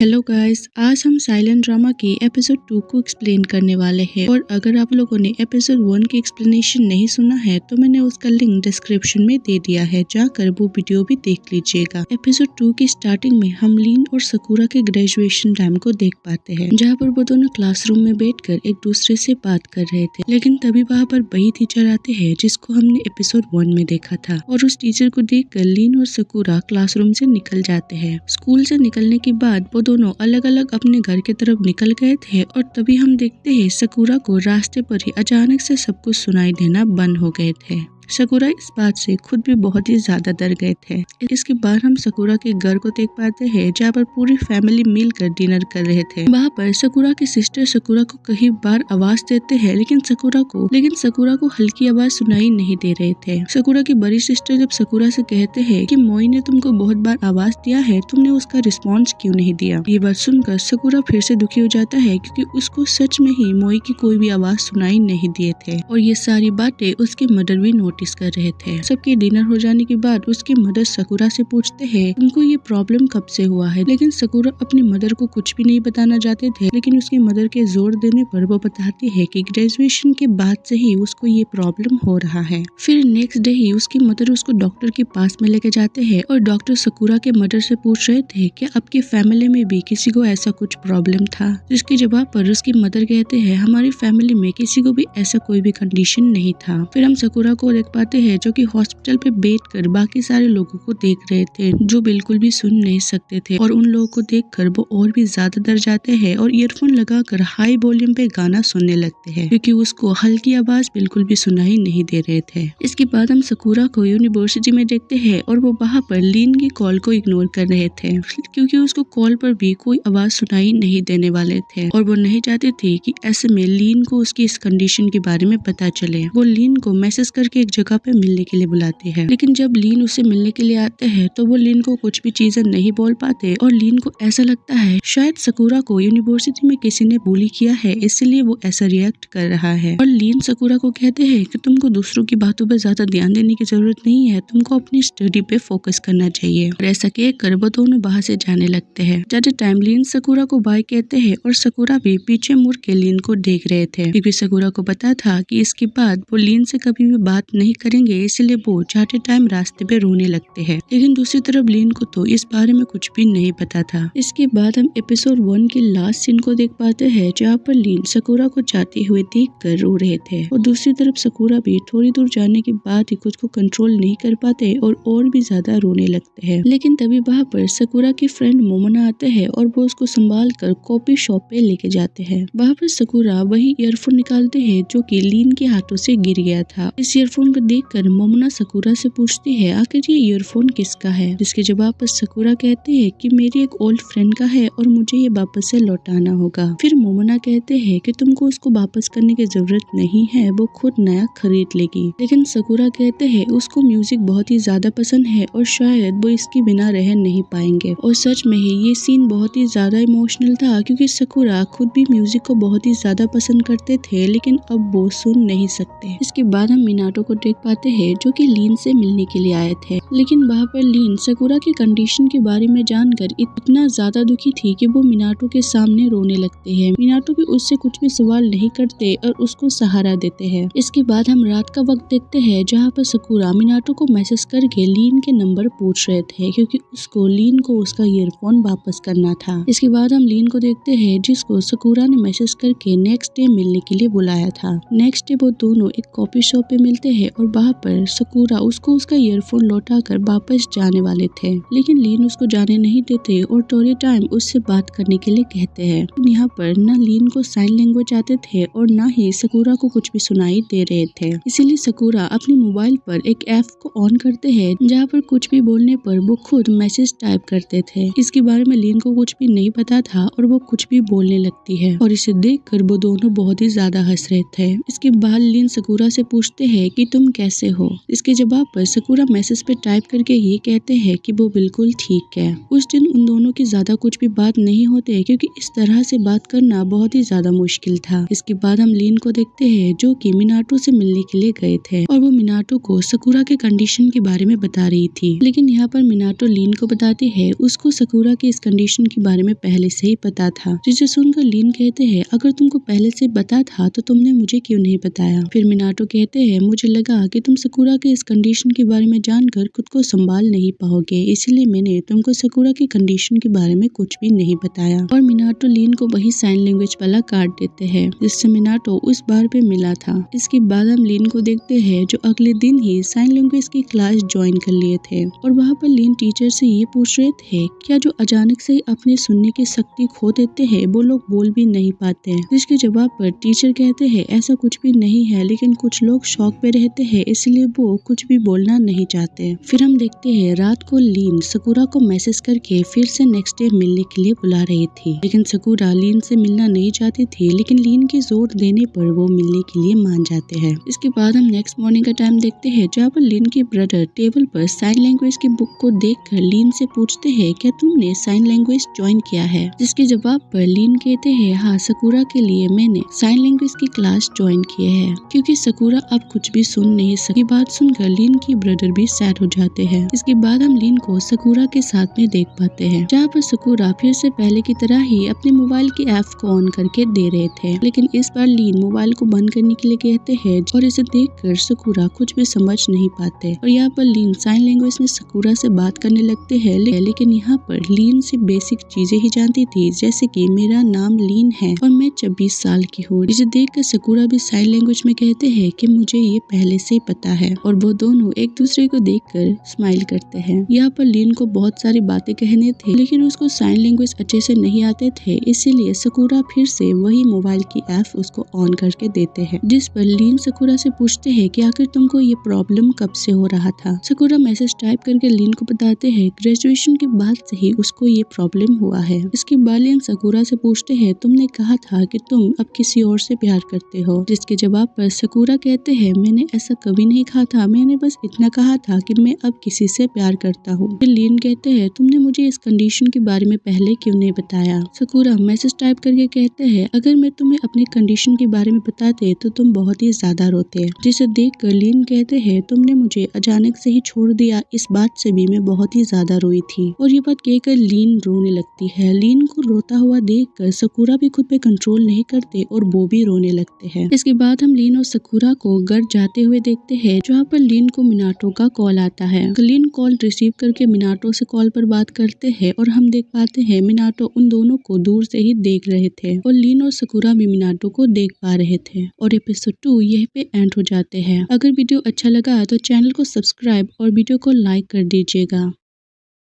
Hello guys, आज हम silent drama के एपिसोड 2 को एक्सप्लेन करने वाले हैं और अगर आप लोगों ने एपिसोड 1 की एक्सप्लेनेशन नहीं सुना है तो मैंने उसका लिंक डिस्क्रिप्शन में दे दिया है, जाकर वो वीडियो भी देख लीजिएगा। एपिसोड 2 की स्टार्टिंग में हम लीन और सकूरा के ग्रेजुएशन टाइम को देख पाते हैं, जहाँ पर वो दोनों क्लासरूम में बैठकर एक दूसरे से बात कर रहे थे। लेकिन तभी वहाँ पर वही टीचर आते हैं जिसको हमने एपिसोड 1 में देखा था और उस टीचर को देखकर लीन और सकूरा क्लासरूम से निकल जाते हैं। स्कूल से निकलने के बाद वो दोनों अलग अलग अपने घर की तरफ निकल गए थे और तभी हम देखते हैं सकूरा को रास्ते पर ही अचानक से सब कुछ सुनाई देना बंद हो गए थे। सकूरा इस बात से खुद भी बहुत ही ज्यादा डर गए थे। इसके बाद हम सकूरा के घर को देख पाते हैं, जहाँ पर पूरी फैमिली मिलकर डिनर कर रहे थे। वहाँ पर सकूरा की सिस्टर सकूरा को कई बार आवाज देते हैं, लेकिन सकूरा को हल्की आवाज सुनाई नहीं दे रहे थे। सकूरा की बड़ी सिस्टर जब सकूरा से कहते हैं कि मोई ने तुमको बहुत बार आवाज दिया है, तुमने उसका रिस्पॉन्स क्यों नहीं दिया। ये बात सुनकर सकूरा फिर से दुखी हो जाता है, क्योंकि उसको सच में ही मोई की कोई भी आवाज सुनाई नहीं दिए थे और ये सारी बातें उसके मदर भी नोटिस कर रहे थे। सबके डिनर हो जाने के बाद उसकी मदर सकूरा से पूछते हैं तुमको ये प्रॉब्लम कब से हुआ है, लेकिन सकूरा अपनी मदर को कुछ भी नहीं बताना चाहते थे। लेकिन उसकी मदर के जोर देने पर वो बताती है कि ग्रेजुएशन के बाद से ही उसको ये प्रॉब्लम हो रहा है। फिर नेक्स्ट डे ही उसकी मदर उसको डॉक्टर के पास में लेके जाते हैं और डॉक्टर सकूरा के मदर से पूछ रहे थे कि आपकी फैमिली में भी किसी को ऐसा कुछ प्रॉब्लम था, जिसके जवाब पर उसकी मदर कहते हैं हमारी फैमिली में किसी को भी ऐसा कोई भी कंडीशन नहीं था। फिर हम सकूरा को देख पाते हैं जो कि हॉस्पिटल पे बैठकर बाकी सारे लोगों को देख रहे थे जो बिल्कुल भी सुन नहीं सकते थे और उन लोगों को देखकर वो और भी ज्यादा डर जाते हैं और ईयरफोन लगाकर हाई वॉल्यूम पे गाना सुनने लगते हैं, क्योंकि उसको हल्की आवाज बिल्कुल भी सुनाई नहीं दे रहे थे। इसके बाद हम सकूरा को यूनिवर्सिटी में देखते हैं और वो वहाँ पर लीन की कॉल को इग्नोर कर रहे थे, क्योंकि उसको कॉल पर भी कोई आवाज सुनाई नहीं देने वाले थे और वो नहीं चाहते थे कि ऐसे में लीन को उसकी इस कंडीशन के बारे में पता चले। वो लीन को मैसेज करके एक जगह पे मिलने के लिए बुलाते हैं, लेकिन जब लीन उसे मिलने के लिए आते हैं तो वो लीन को कुछ भी चीजें नहीं बोल पाते और लीन को ऐसा लगता है शायद सकूरा को यूनिवर्सिटी में किसी ने बुली किया है, इसलिए वो ऐसा रिएक्ट कर रहा है। और लीन सकूरा को कहते हैं कि तुमको दूसरों की बातों पर ज्यादा ध्यान देने की जरूरत नहीं है, तुमको अपनी स्टडी पे फोकस करना चाहिए। और ऐसा कहकर वो दोनों वहाँ से जाने लगते हैं। जाते टाइम लीन सकूरा को बाय कहते हैं और सकूरा भी पीछे मुड़ के लीन को देख रहे थे, क्योंकि सकूरा को पता था कि इसके बाद वो लीन से कभी भी बात नहीं करेंगे, इसलिए वो जाते टाइम रास्ते पे रोने लगते हैं। लेकिन दूसरी तरफ लीन को तो इस बारे में कुछ भी नहीं पता था। इसके बाद हम एपिसोड 1 के लास्ट सीन को देख पाते हैं, जहाँ पर लीन सकूरा को जाते हुए देखकर रो रहे थे और दूसरी तरफ सकूरा भी थोड़ी दूर जाने के बाद ही खुद को कंट्रोल नहीं कर पाते और भी ज्यादा रोने लगते हैं। लेकिन तभी वहाँ पर सकूरा के फ्रेंड मोमोना आते हैं और वो उसको संभाल कर कॉफी शॉप पे लेके जाते हैं। वहाँ पर सकूरा वही ईयरफोन निकालते हैं जो कि लीन के हाथों से गिर गया था। इस ईयरफोन को देखकर मोमोना सकूरा से पूछती है आखिर ये ईयरफोन किसका है, जिसके जवाब पर सकूरा कहते हैं कि मेरी एक ओल्ड फ्रेंड का है और मुझे ये वापस से लौटाना होगा। फिर मोमोना कहते हैं कि तुमको उसको वापस करने की जरूरत नहीं है, वो खुद नया खरीद लेगी। लेकिन सकूरा कहते हैं उसको म्यूजिक बहुत ही ज्यादा पसंद है और शायद वो इसके बिना रह नहीं पाएंगे। और सच में ही ये सीन बहुत ही ज्यादा इमोशनल था, क्योंकि सकूरा खुद भी म्यूजिक को बहुत ही ज्यादा पसंद करते थे, लेकिन अब वो सुन नहीं सकते। इसके बाद हम मिनाटो को देख पाते हैं जो कि लीन से मिलने के लिए आए थे, लेकिन वहाँ पर लीन सकूरा की कंडीशन के बारे में जानकर इतना ज्यादा दुखी थी कि वो मिनाटो के सामने रोने लगते हैं। मिनाटो भी उससे कुछ भी सवाल नहीं करते और उसको सहारा देते हैं। इसके बाद हम रात का वक्त देखते हैं, जहाँ पर सकूरा मिनाटो को मैसेज करके लीन के नंबर पूछ रहे थे, क्योंकि उसको लीन को उसका ईयरफोन वापस करना था। इसके बाद हम लीन को देखते हैं जिसको सकूरा ने मैसेज करके नेक्स्ट डे मिलने के लिए बुलाया था। नेक्स्ट डे वो दोनों एक कॉफी शॉप पे मिलते हैं और वहाँ पर सकूरा उसको उसका ईयरफोन लौटा कर वापस जाने वाले थे, लेकिन लीन उसको जाने नहीं देते और थोड़े टाइम उससे बात करने के लिए कहते हैं। यहाँ पर न लीन को साइन लैंग्वेज आते थे और न ही सकूरा को कुछ भी सुनाई दे रहे थे, इसीलिए सकूरा अपने मोबाइल पर एक ऐप को ऑन करते हैं, जहाँ पर कुछ भी बोलने पर वो खुद मैसेज टाइप करते थे। इसके बारे में लीन को कुछ भी नहीं पता था और वो कुछ भी बोलने लगती है और इसे देख कर वो दोनों बहुत ही ज्यादा हंस रहे थे। इसके बाद लीन सकूरा से पूछते हैं कि तुम कैसे हो। इसके जवाब पर सकुरा मैसेज पे टाइप करके ये कहते हैं कि वो बिल्कुल ठीक है। उस दिन उन दोनों की ज्यादा कुछ भी बात नहीं होते क्योंकि इस तरह से बात करना बहुत ही ज्यादा मुश्किल था। इसके बाद हम लीन को देखते हैं जो कि मिनाटो से मिलने के लिए गए थे और वो मिनाटो को सकुरा के कंडीशन के बारे में बता रही थी। लेकिन यहाँ पर मिनाटो लीन को बताती है उसको सकुरा की इस कंडीशन के बारे में पहले से ही पता था, जिसे सुनकर लीन कहते हैं अगर तुमको पहले से पता था तो तुमने मुझे क्यों नहीं बताया। फिर मिनाटो कहते हैं मुझे लगा कि तुम सकुरा के इस कंडीशन के बारे में जानकर खुद को संभाल नहीं पाओगे, इसलिए मैंने तुमको सकुरा की कंडीशन के बारे में कुछ भी नहीं बताया। और मिनाटो लीन को वही साइन लैंग्वेज वाला कार्ड देते हैं जिससे मिनाटो उस बार पे मिला था। इसके बाद हम लीन को देखते हैं जो अगले दिन ही साइन लैंग्वेज की क्लास ज्वाइन कर लिए थे और वहाँ पर लीन टीचर से ये पूछ रहे थे क्या जो अचानक से अपने सुनने की शक्ति खो देते हैं वो लोग बोल भी नहीं पाते हैं। जिसके जवाब पर टीचर कहते हैं ऐसा कुछ भी नहीं है, लेकिन कुछ लोग शौक पे रहते हैं इसलिए वो कुछ भी बोलना नहीं चाहते। फिर हम देखते हैं रात को लीन सकुरा को मैसेज करके फिर से नेक्स्ट डे मिलने के लिए बुला रही थी, लेकिन सकुरा लीन से मिलना नहीं चाहती थी, लेकिन लीन के जोर देने पर वो मिलने के लिए मान जाते हैं। इसके बाद हम नेक्स्ट मॉर्निंग का टाइम देखते हैं जहाँ पर लीन के ब्रदर टेबल पर साइन लैंग्वेज की बुक को देखकर लीन से पूछते हैं क्या तुमने साइन लैंग्वेज ज्वाइन किया है। जिसके जवाब पर लीन कहते हैं हाँ सकुरा के लिए मैंने साइन लैंग्वेज की क्लास ज्वाइन किए है क्योंकि सकुरा अब कुछ भी सुन नहीं सकी। बात सुनकर लीन की ब्रदर भी सैड हो जाते हैं। इसके बाद हम लीन को सकुरा के साथ में देख पाते हैं जहाँ पर सकुरा फिर से पहले की तरह ही अपने मोबाइल की ऐप को ऑन करके दे रहे थे, लेकिन इस बार लीन मोबाइल को बंद करने के लिए कहते हैं और इसे देखकर सकुरा कुछ भी समझ नहीं पाते और यहाँ पर लीन साइन लैंग्वेज में सकुरा से बात करने लगते हैं। लेकिन यहाँ पर लीन से बेसिक चीजें ही जानती थी जैसे कि मेरा नाम लीन है और मैं 26 साल की हूँ। इसे देखकर सकुरा भी साइन लैंग्वेज में कहते हैं कि मुझे ये पहले से ही पता है और वो दोनों एक दूसरे को देखकर स्माइल करते हैं। यहाँ पर लीन को बहुत सारी बातें कहने थे लेकिन उसको साइन लैंग्वेज अच्छे से नहीं आते थे, इसीलिए सकुरा फिर से वही मोबाइल की ऐप उसको ऑन करके देते हैं। जिस पर लीन सकुरा से पूछते हैं कि आखिर तुमको ये प्रॉब्लम कब से हो रहा था। सकुरा मैसेज टाइप करके लीन को बताते हैं ग्रेजुएशन के बाद से ही उसको ये प्रॉब्लम हुआ है। इसके बाद लीन सकुरा से पूछते हैं तुमने कहा था कि तुम अब किसी और से प्यार करते हो। जिसके जवाब पर सकुरा कहते हैं मैंने ऐसा कभी नहीं कहा था, मैंने बस इतना कहा था कि मैं अब किसी से प्यार करता हूँ। फिर लीन कहते हैं तुमने मुझे इस कंडीशन के बारे में पहले क्यों नहीं बताया। सकुरा मैसेज टाइप करके कहते हैं अगर मैं तुम्हें अपनी कंडीशन के बारे में बताते तो तुम बहुत ही ज्यादा रोते। जिसे देख कर लीन कहते हैं तुमने मुझे अचानक से ही छोड़ दिया, इस बात से भी मैं बहुत ही ज्यादा रोई थी। और ये बात कहकर लीन रोने लगती है। लीन को रोता हुआ देखकर सकुरा भी खुद पे कंट्रोल नहीं करते और वो भी रोने लगते हैं। इसके बाद हम लीन और सकुरा को घर जाते हुए देखते हैं जहाँ पर लीन को मिनाटो का कॉल आता है। लीन कॉल रिसीव करके मिनाटो से कॉल पर बात करते हैं और हम देख पाते हैं मिनाटो उन दोनों को दूर से ही देख रहे थे और लीन और सकुरा भी मिनाटो को देख पा रहे थे। और एपिसोड 2 यहीं पे एंड हो जाते हैं। अगर वीडियो अच्छा लगा तो चैनल को सब्सक्राइब और वीडियो को लाइक कर दीजिएगा।